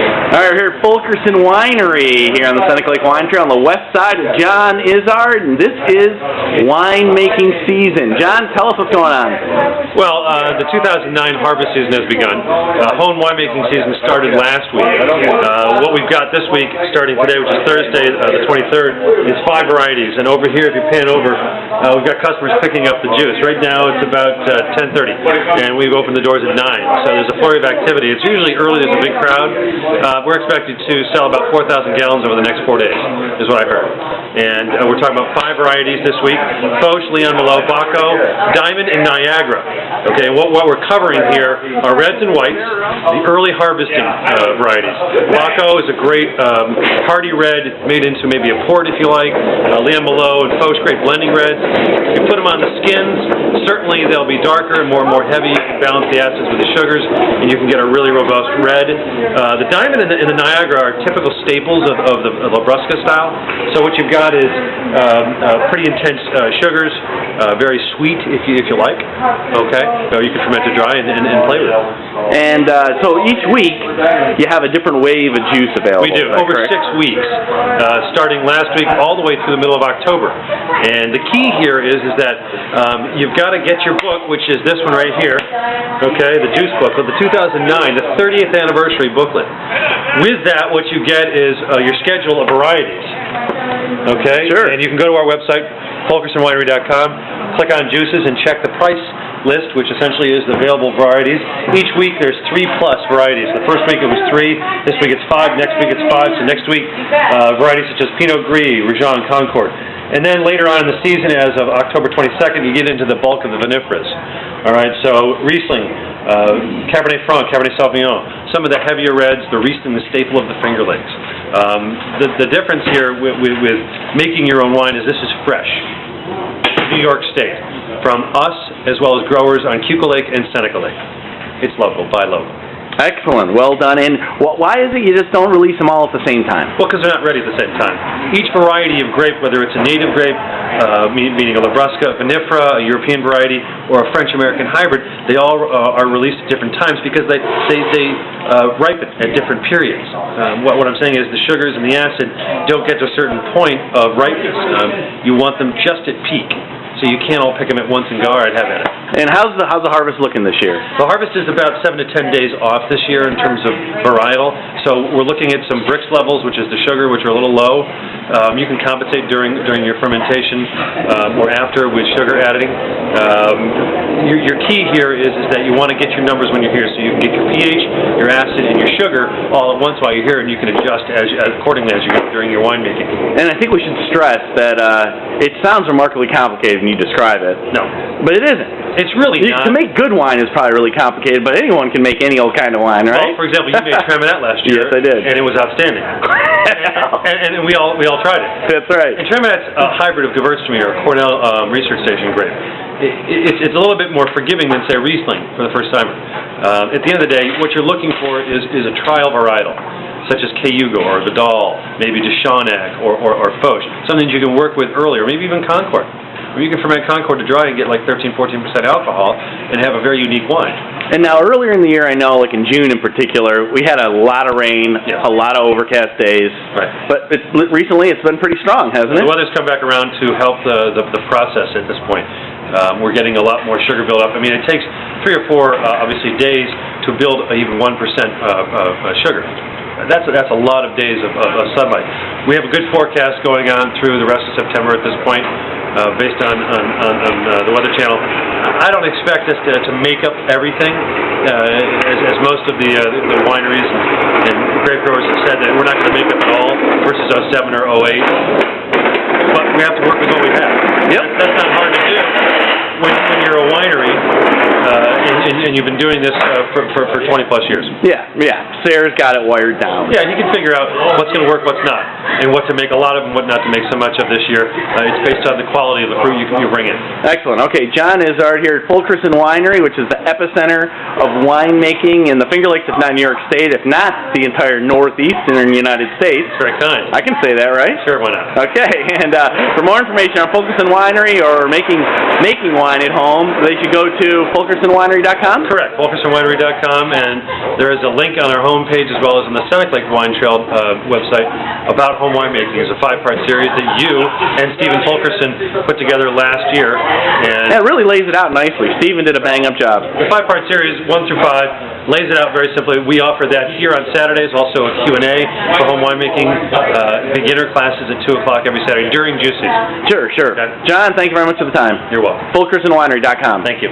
All right, we're here at Fulkerson Winery here on the Seneca Lake Wine Trail on the west side with John Iszard, and this is winemaking season. John, tell us what's going on. Well, the 2009 harvest season has begun. Home winemaking season started last week. What we've got this week, starting today, which is Thursday, the 23rd, is 5 varieties. And over here, if you pan over, we've got customers picking up the juice. Right now, it's about 10:30, and we've opened the doors at 9. So there's a flurry of activity. It's usually early. There's a big crowd. We're expected to sell about 4,000 gallons over the next 4 days, is what I heard. And we're talking about 5 varieties this week: Foch, Leon Malo, Baco, Diamond, and Niagara. Okay, what we're covering here are reds and whites, the early harvesting varieties. Baco is a great hearty red, made into maybe a port if you like. Leon Malo and Foch, great blending reds. You put them on the skins, certainly they'll be darker and more heavy. You can balance the acids with the sugars, and you can get a really robust red. The Diamond and the Niagara are typical staples of the Labrusca style. So what you've got is pretty intense sugars, very sweet if you like. Okay, so you can ferment it dry and play with it. And so each week you have a different wave of juice available. We do, over correct? 6 weeks, starting last week all the way through the middle of October. And the key here is that you've got to get your book, which is this one right here, okay, the juice book, the 2009, the 30th anniversary booklet. With that, what you get is your schedule of varieties. Okay? Sure. And you can go to our website, FulkersonWinery.com, click on juices and check the price list, which essentially is the available varieties. Each week there's 3+ varieties. The first week it was 3, this week it's 5, next week it's 5, so next week varieties such as Pinot Gris, Rougeon, Concord. And then later on in the season, as of October 22nd, you get into the bulk of the vinifers. All right, so Riesling, Cabernet Franc, Cabernet Sauvignon, some of the heavier reds, the Riesling, the staple of the Finger Lakes. The difference here with making your own wine is this is fresh, New York State, from us as well as growers on Cuca Lake and Seneca Lake. It's local, buy local. Excellent, well done. And why is it you just don't release them all at the same time? Well, because they're not ready at the same time. Each variety of grape, whether it's a native grape, meaning a Labrusca, a vinifera, a European variety, or a French-American hybrid, they all are released at different times because they ripen at different periods. What I'm saying is the sugars and the acid don't get to a certain point of ripeness. You want them just at peak. So you can't all pick them at once and go, all right, have at it. And how's the harvest looking this year? The harvest is about 7 to 10 days off this year in terms of varietal. So we're looking at some Brix levels, which is the sugar, which are a little low. You can compensate during your fermentation or after with sugar editing. Your key here is that you want to get your numbers when you're here, so you can get your pH, your acid, and your sugar all at once while you're here, and you can adjust accordingly as you go during your winemaking. And I think we should stress that it sounds remarkably complicated when you describe it. No. But it isn't. It's really not. To make good wine is probably really complicated, but anyone can make any old kind of wine, right? Well, for example, you made Treminette last year. Yes, I did. And it was outstanding. and we all tried it. That's right. And Treminette's a hybrid of Gewürztraminer, or Cornell Research Station grape. It's a little bit more forgiving than, say, Riesling for the first timer. At the end of the day, what you're looking for is a trial varietal, such as Cayuga or Vidal, maybe Deschanel or Foch, something you can work with earlier, maybe even Concord. Or you can ferment Concord to dry and get like 13-14% alcohol and have a very unique wine. And now earlier in the year, I know, like in June in particular, we had a lot of rain, yes, a lot of overcast days. Right. But recently it's been pretty strong, hasn't it? The weather's come back around to help the process at this point. We're getting a lot more sugar buildup. I mean, it takes 3 or 4, obviously, days to build even 1% sugar. That's a lot of days of sunlight. We have a good forecast going on through the rest of September at this point, based on the Weather Channel. I don't expect us to make up everything, as most of the wineries and grape growers have said that we're not going to make up it all versus 07 or 08. But we have to work with what we have. Yep. That's not hard to do when you're a winery and you've been doing this for 20+ years. Yeah. Sarah's got it wired down. Yeah, you can figure out what's going to work, what's not, and what to make a lot of and what not to make so much of this year. It's based on the quality of the fruit you bring in. Excellent. Okay, John Iszard here at Fulkerson Winery, which is the epicenter of winemaking in the Finger Lakes, if not New York State, if not the entire northeastern United States. That's very kind. I can say that, right? Sure, why not? Okay, and for more information on Fulkerson Winery or making wine at home, they should go to FulkersonWinery.com. FulkersonWinery.com? Correct, FulkersonWinery.com, and there is a link on our homepage as well as on the Seneca Lake Wine Trail website about home winemaking. It's a 5-part series that you and Steven Fulkerson put together last year. And it really lays it out nicely. Steven did a bang-up job. The 5-part series, 1 through 5, lays it out very simply. We offer that here on Saturdays, also a Q&A for home winemaking, beginner classes at 2 o'clock every Saturday during juice season. Sure. Okay. John, thank you very much for the time. You're welcome. FulkersonWinery.com. Thank you.